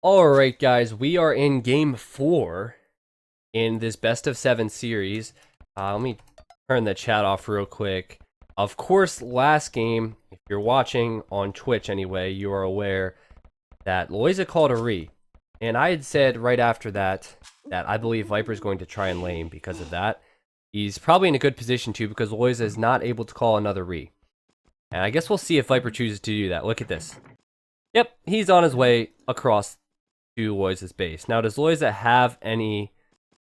Alright guys, we are in game 4 in this best of 7 series. Let me turn the chat off real quick. Of course, last game, if you're watching on Twitch anyway, you are aware that Lojza called a re. And I had said right after that I believe Viper's going to try and lane because of that. He's probably in a good position too because Lojza is not able to call another re. And I guess we'll see if Viper chooses to do that. Look at this. Yep, he's on his way across to Lojza's base. Now, does Lojza have any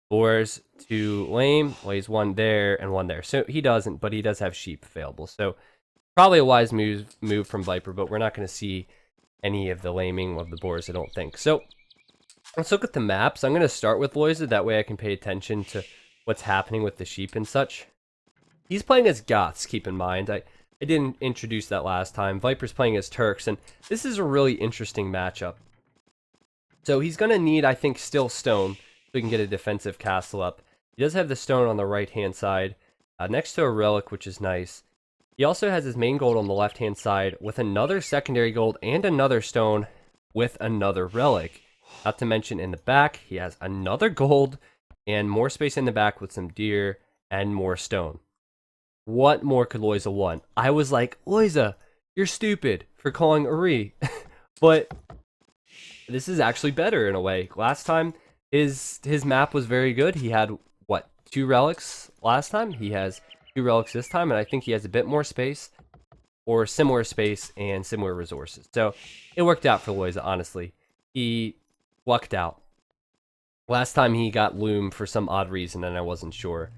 boars to lame? Well, he's one there and one there. So he doesn't, but he does have sheep available. So probably a wise move from Viper, but we're not going to see any of the laming of the boars, I don't think. So let's look at the maps. I'm going to start with Lojza. That way I can pay attention to what's happening with the sheep and such. He's playing as Goths, keep in mind. I didn't introduce that last time. Viper's playing as Turks, and this is a really interesting matchup. So he's going to need, I think, still stone so he can get a defensive castle up. He does have the stone on the right-hand side next to a relic, which is nice. He also has his main gold on the left-hand side with another secondary gold and another stone with another relic. Not to mention in the back, he has another gold and more space in the back with some deer and more stone. What more could Lojza want? I was like, Lojza, you're stupid for calling a re. But this is actually better in a way. Last time, his map was very good. He had, what, 2 relics last time? He has 2 relics this time, and I think he has a bit more space, or similar space and similar resources. So it worked out for Lojza, honestly. He lucked out. Last time he got Loom for some odd reason, and I wasn't sure.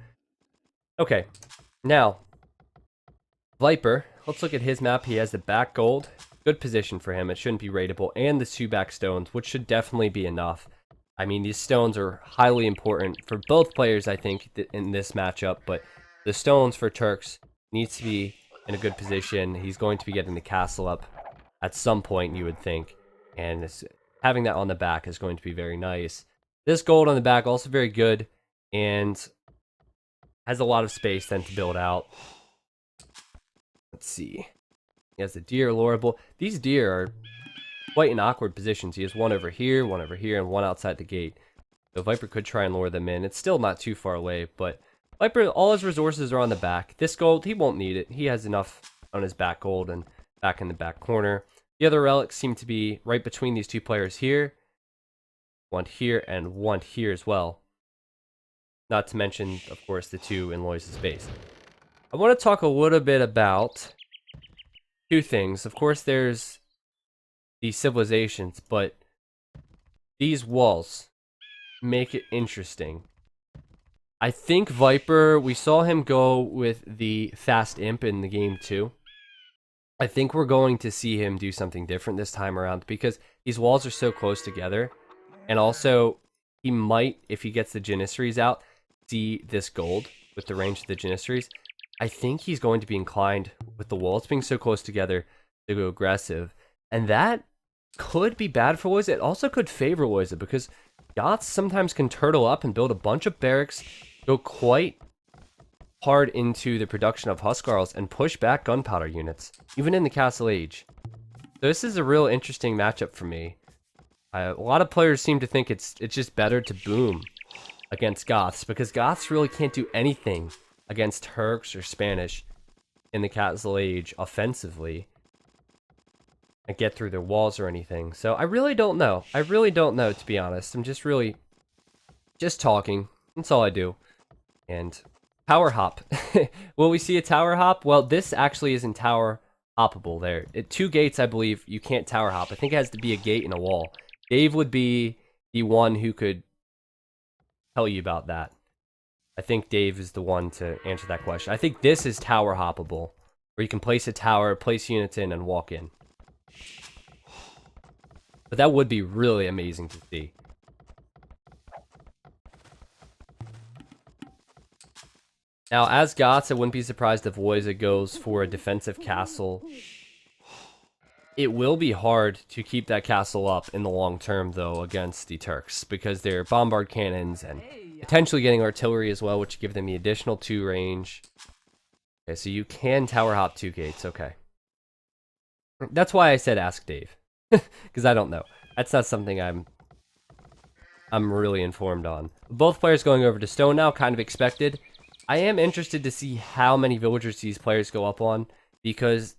Okay, now, Viper, let's look at his map. He has the back gold. Good position for him. It shouldn't be rateable. And the 2 back stones, which should definitely be enough. I mean, these stones are highly important for both players, I think, in this matchup. But the stones for Turks needs to be in a good position. He's going to be getting the castle up at some point, you would think. And having that on the back is going to be very nice. This gold on the back also very good. And has a lot of space then to build out. Let's see. He has the deer lorable. These deer are quite in awkward positions. He has one over here, and one outside the gate. So Viper could try and lure them in. It's still not too far away, but Viper, all his resources are on the back. This gold, he won't need it. He has enough on his back gold and back in the back corner. The other relics seem to be right between these 2 players here. One here and one here as well. Not to mention, of course, the 2 in Lojza's base. I want to talk a little bit about 2 things. Of course, there's these civilizations, but these walls make it interesting. I think Viper, we saw him go with the fast imp in the game 2. I think we're going to see him do something different this time around because these walls are so close together. And also, he might, if he gets the Janissaries out, see this gold with the range of the Janissaries. I think he's going to be inclined, with the walls being so close together, to go aggressive. And that could be bad for Lojza. It also could favor Lojza, because Goths sometimes can turtle up and build a bunch of barracks, go quite hard into the production of Huskarls, and push back gunpowder units, even in the Castle Age. So this is a real interesting matchup for me. A lot of players seem to think it's just better to boom against Goths, because Goths really can't do anything against Turks or Spanish in the Castle Age offensively and get through their walls or anything. So I really don't know. I really don't know, to be honest. I'm just talking. That's all I do. And tower hop. Will we see a tower hop? Well, this actually isn't tower hoppable there. At 2 gates, I believe, you can't tower hop. I think it has to be a gate and a wall. Dave would be the one who could tell you about that. I think Dave is the one to answer that question. I think this is tower hoppable, where you can place a tower, place units in, and walk in. But that would be really amazing to see. Now, as Goths, I wouldn't be surprised if Lojza goes for a defensive castle. It will be hard to keep that castle up in the long term, though, against the Turks, because they're bombard cannons and potentially getting artillery as well, which give them the additional 2 range. Okay, so you can tower hop 2 gates, okay. That's why I said ask Dave, because I don't know. That's not something I'm really informed on. Both players going over to stone now, kind of expected. I am interested to see how many villagers these players go up on, because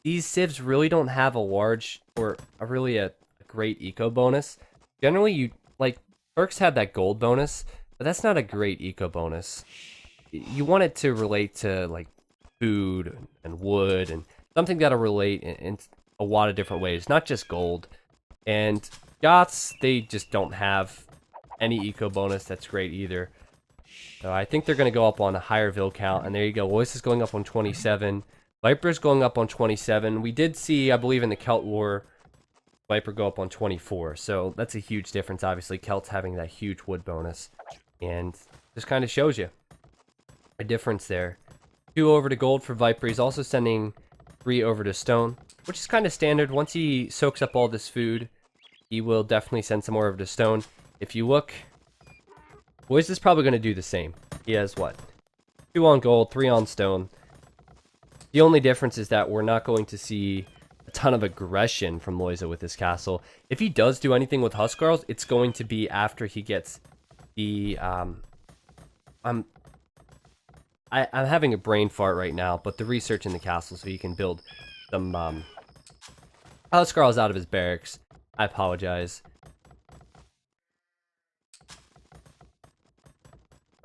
these civs really don't have a large or a great eco bonus. Generally, you like perks have that gold bonus, but that's not a great eco bonus. You want it to relate to like food and wood and something that'll relate in a lot of different ways, not just gold. And Goths, they just don't have any eco bonus that's great either. So I think they're going to go up on a higher Vill count. And there you go. Lojza is going up on 27. Viper's going up on 27. We did see, I believe, in the Celt War, Viper go up on 24. So that's a huge difference. Obviously, Celt's having that huge wood bonus. And just kind of shows you a difference there. 2 over to gold for Viper. He's also sending 3 over to stone, which is kind of standard. Once he soaks up all this food, he will definitely send some more over to stone. If you look, Lojza is probably going to do the same. He has what? 2 on gold, 3 on stone. The only difference is that we're not going to see a ton of aggression from Lojza with this castle. If he does do anything with Huskarls, it's going to be after he gets the... I'm having a brain fart right now, but the research in the castle so he can build some Huskarls out of his barracks. I apologize.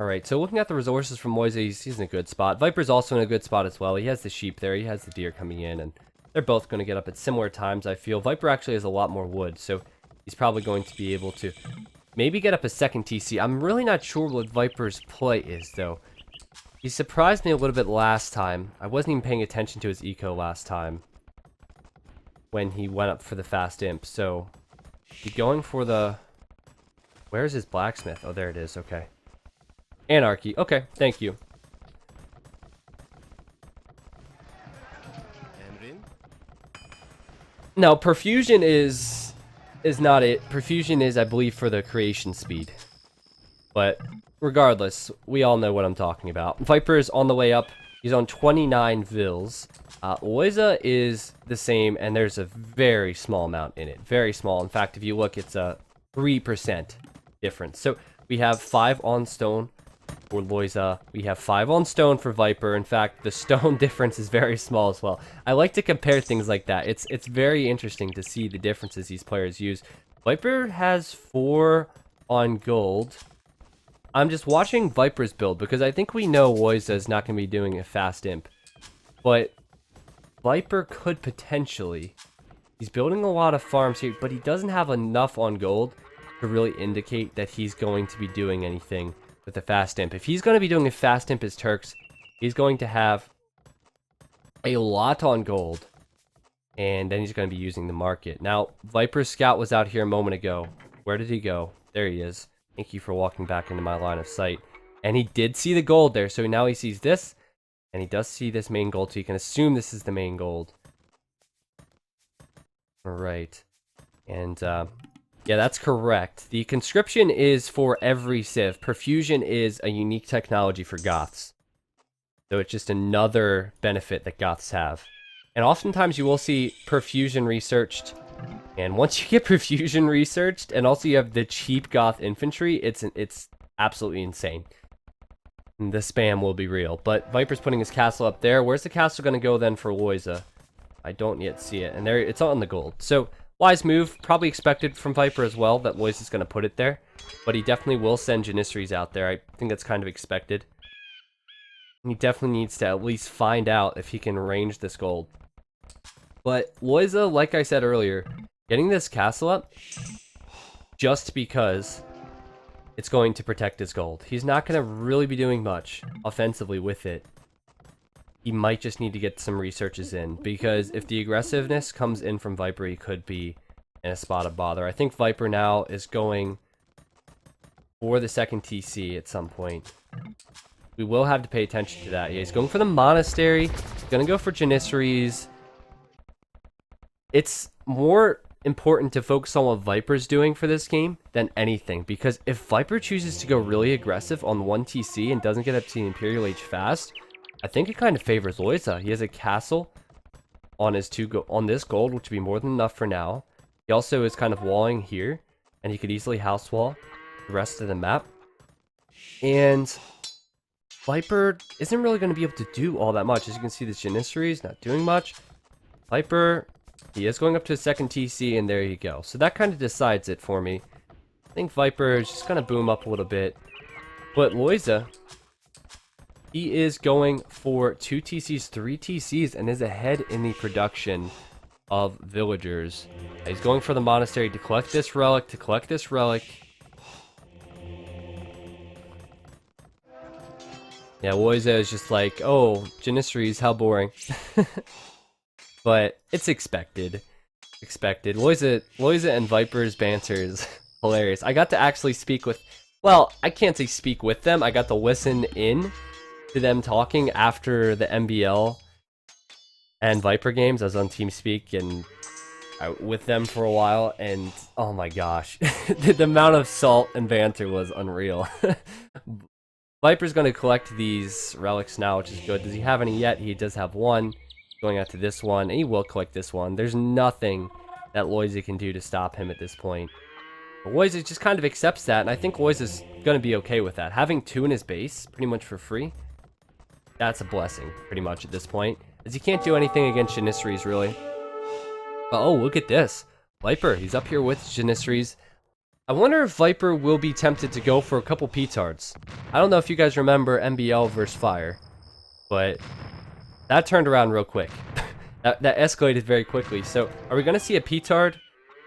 Alright, so looking at the resources from Lojza, he's in a good spot. Viper's also in a good spot as well. He has the sheep there, he has the deer coming in, and they're both going to get up at similar times, I feel. Viper actually has a lot more wood, so he's probably going to be able to maybe get up a second TC. I'm really not sure what Viper's play is, though. He surprised me a little bit last time. I wasn't even paying attention to his eco last time when he went up for the fast imp, so he's going for the... Where's his blacksmith? Oh, there it is, okay. Anarchy. Okay, thank you. No, perfusion is not it. Perfusion is, I believe, for the creation speed. But regardless, we all know what I'm talking about. Viper is on the way up. He's on 29 Vills. Lojza is the same, and there's a very small amount in it. Very small. In fact, if you look, it's a 3% difference. So we have 5 on stone for Lojza. We have 5 on stone for Viper. In fact, the stone difference is very small as well. I like to compare things like that. It's very interesting to see the differences these players use. Viper has 4 on gold. I'm just watching Viper's build because I think we know Lojza is not going to be doing a fast imp. But Viper could potentially. He's building a lot of farms here, but he doesn't have enough on gold to really indicate that he's going to be doing anything with the fast imp. If he's going to be doing a fast imp as Turks, he's going to have a lot on gold, and then he's going to be using the market. Now, Viper's scout was out here a moment ago. Where did he go? There he is. Thank you for walking back into my line of sight. And he did see the gold there, so now he sees this, and he does see this main gold, so you can assume this is the main gold. Alright. And, yeah, that's correct. The conscription is for every civ. Perfusion is a unique technology for Goths. So it's just another benefit that Goths have. And oftentimes you will see perfusion researched. And once you get perfusion researched, and also you have the cheap Goth infantry, it's absolutely insane. And the spam will be real. But Viper's putting his castle up there. Where's the castle going to go then for Lojza? I don't yet see it. And there, it's on the gold. So... wise move, probably expected from Viper as well, that Lojza is going to put it there. But he definitely will send Janissaries out there. I think that's kind of expected. He definitely needs to at least find out if he can range this gold. But Lojza, like I said earlier, getting this castle up just because it's going to protect his gold. He's not going to really be doing much offensively with it. He might just need to get some researches in, because if the aggressiveness comes in from Viper, he could be in a spot of bother. I think Viper now is going for the second TC at some point. We will have to pay attention to that. Yeah, he's going for the monastery. He's going to go for Janissaries. It's more important to focus on what Viper's doing for this game than anything, because if Viper chooses to go really aggressive on 1 TC and doesn't get up to the Imperial Age fast, I think it kind of favors Lojza. He has a castle on his on this gold, which would be more than enough for now. He also is kind of walling here, and he could easily house wall the rest of the map. And Viper isn't really going to be able to do all that much. As you can see, this Janissary is not doing much. Viper, he is going up to his second TC, and there you go. So that kind of decides it for me. I think Viper is just going to boom up a little bit. But Lojza, he is going for 2 TCs, 3 TCs, and is ahead in the production of villagers. He's going for the monastery to collect this relic, Yeah, Lojza is just like, oh, Janissaries, how boring. But it's expected. Lojza and Viper's banter is hilarious. I got to actually speak with, well, I can't say speak with them. I got to listen in to them talking after the MBL and Viper games. I was on TeamSpeak and with them for a while, and oh my gosh, the amount of salt and banter was unreal. Viper's going to collect these relics now, which is good. Does he have any yet? He does have one. Going out to this one, and he will collect this one. There's nothing that Lojza can do to stop him at this point. But Lojza just kind of accepts that, and I think Lojza's going to be okay with that. Having 2 in his base, pretty much for free, that's a blessing, pretty much at this point. As he can't do anything against Janissaries, really. But, oh, look at this. Viper, he's up here with Janissaries. I wonder if Viper will be tempted to go for a couple P-tards. I don't know if you guys remember MBL versus Fire, but that turned around real quick. that escalated very quickly. So, are we going to see a P-tard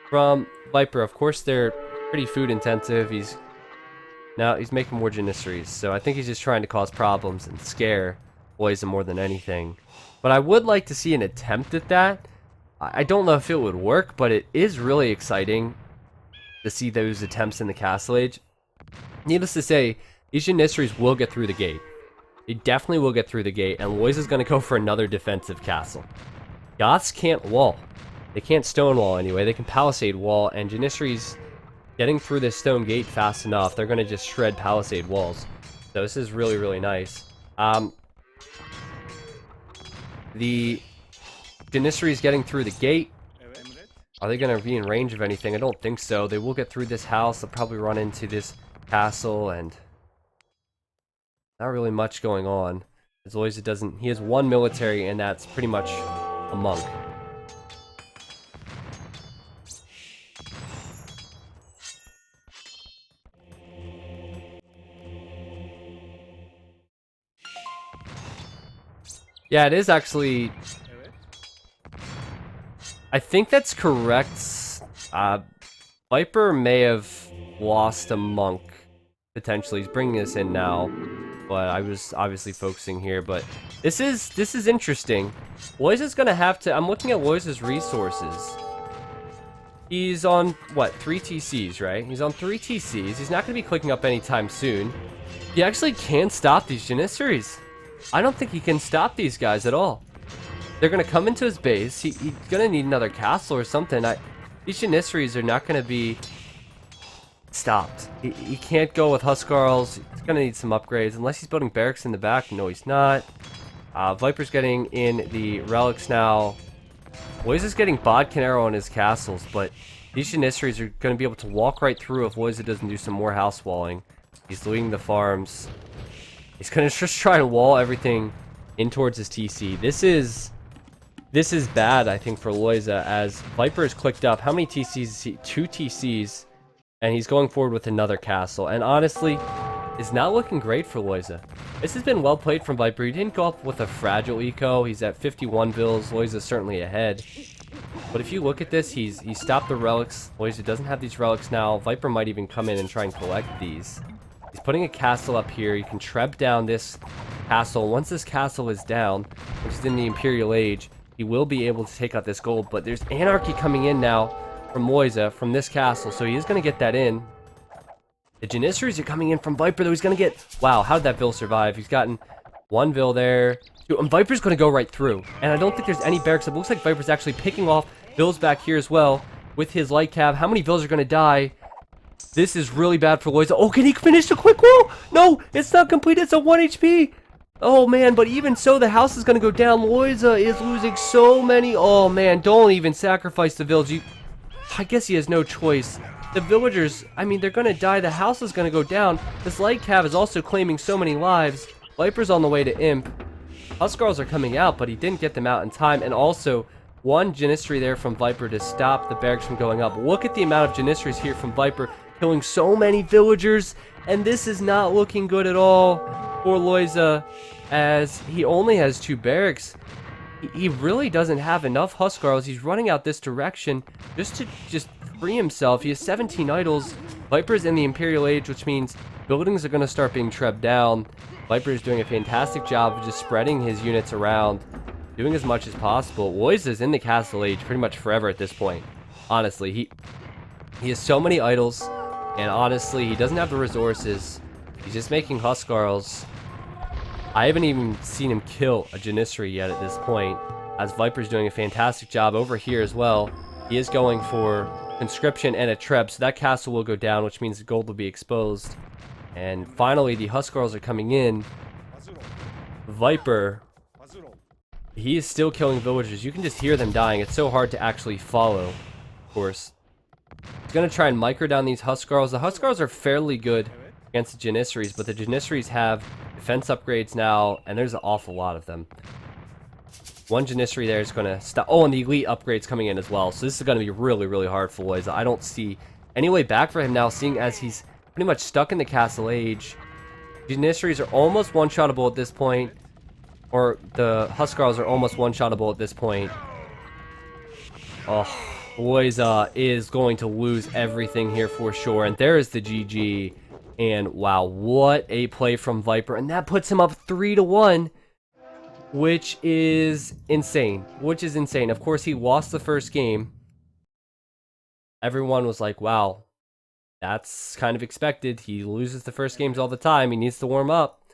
from Viper? Of course, they're pretty food intensive. He's making more Janissaries, so I think he's just trying to cause problems and scare Lojza more than anything. But I would like to see an attempt at that. I don't know if it would work, but it is really exciting to see those attempts in the Castle Age. Needless to say, these Janissaries will get through the gate. They definitely will get through the gate, and Lojza's going to go for another defensive castle. Goths can't wall. They can't stone wall anyway. They can palisade wall, and Janissaries getting through this stone gate fast enough, they're going to just shred palisade walls. So this is really, really nice. The Janissaries getting through the gate. Are they going to be in range of anything? I don't think so. They will get through this house. They'll probably run into this castle, and not really much going on. As Lojza doesn't... He has 1 military, and that's pretty much a monk. Yeah, it is actually... I think that's correct. Viper may have lost a monk, potentially. He's bringing us in now, but I was obviously focusing here. But this is interesting. Lojza's gonna have to... I'm looking at Lojza's resources. He's on, what, 3 TCs, right? He's on 3 TCs. He's not gonna be clicking up anytime soon. He actually can stop these Janissaries. I don't think he can stop these guys at all. They're going to come into his base. He's going to need another castle or something. These Janissaries are not going to be stopped. He can't go with Huskarls. He's going to need some upgrades. Unless he's building barracks in the back. No, he's not. Viper's getting in the relics now. Lojza's getting Bodkin Arrow on his castles, but these Janissaries are going to be able to walk right through if Lojza doesn't do some more house walling. He's looting the farms. He's going to just try to wall everything in towards his TC. This is bad, I think, for Lojza, as Viper is clicked up. How many TCs is he? 2 TCs, and he's going forward with another castle. And honestly, it's not looking great for Lojza. This has been well played from Viper. He didn't go up with a fragile eco. He's at 51 bills. Lojza's certainly ahead. But if you look at this, he stopped the relics. Lojza doesn't have these relics now. Viper might even come in and try and collect these. He's putting a castle up here. You can treb down this castle. Once this castle is down, which is in the Imperial Age, he will be able to take out this gold. But there's anarchy coming in now from Lojza, from this castle, so he is going to get that in. The Janissaries are coming in from Viper, though. He's going to get... Wow, how did that Vil survive? He's gotten 1 Vil there. And Viper's going to go right through. And I don't think there's any barracks. It looks like Viper's actually picking off Vils back here as well with his light cab. How many Vils are going to die? This is really bad for Lojza. Oh, can he finish the quick wall? No, it's not complete. It's a 1 HP. Oh, man, but even so, the house is going to go down. Lojza is losing so many. Oh, man, don't even sacrifice the Vils. I guess he has no choice. The villagers, I mean, they're gonna die. The house is gonna go down. This light cav is also claiming so many lives. Viper's on the way to Imp. Huskarls are coming out, but he didn't get them out in time. And also, one Janistry there from Viper to stop the barracks from going up. Look at the amount of Janistries here from Viper, killing so many villagers. And this is not looking good at all for Lojza, as he only has 2 barracks. He really doesn't have enough Huskarls. He's running out this direction just to free himself. He has 17 idols. Viper's in the Imperial Age, which means buildings are going to start being trebbed down. Viper is doing a fantastic job of just spreading his units around, doing as much as possible. Lojza's in the Castle Age pretty much forever at this point. Honestly, he has so many idols, and honestly, he doesn't have the resources. He's just making Huskarls. I haven't even seen him kill a Janistry yet at this point, as Viper's doing a fantastic job over here as well. He is going for conscription and a treb, so that castle will go down, which means the gold will be exposed. And finally, the Huskarls are coming in. Viper, he is still killing villagers. You can just hear them dying. It's so hard to actually follow, of course. He's going to try and micro down these Huskarls. The Huskarls are fairly good against the Janistries, but the Janistries have defense upgrades now, and there's an awful lot of them. One Janistry there is going to stop. Oh, and the elite upgrades coming in as well. So this is going to be really, really hard for Lojza. I don't see any way back for him now, seeing as he's pretty much stuck in the Castle Age. Janistries are almost one-shottable at this point. Or the Huskarls are almost one-shottable at this point. Oh, Lojza is going to lose everything here for sure. And there is the GG. And wow, what a play from Viper. And that puts him up 3-1. Which is insane. Of course, he lost the first game. Everyone was like, wow, that's kind of expected. He loses the first games all the time. He needs to warm up.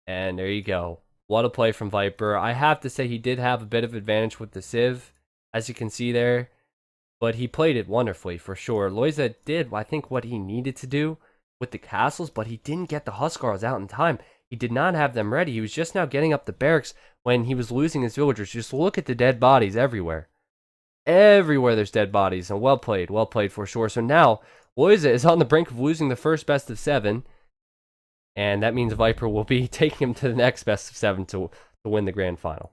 And there you go. What a play from Viper. I have to say he did have a bit of advantage with the Civ, as you can see there. But he played it wonderfully, for sure. Lojza did, I think, what he needed to do with the castles, but he didn't get the Huskarls out in time. He did not have them ready. He was just now getting up the barracks when he was losing his villagers. Just look at the dead bodies everywhere. Everywhere there's dead bodies, and well played for sure. So now, Lojza is on the brink of losing the first best of 7, and that means Viper will be taking him to the next best of 7 to win the grand final.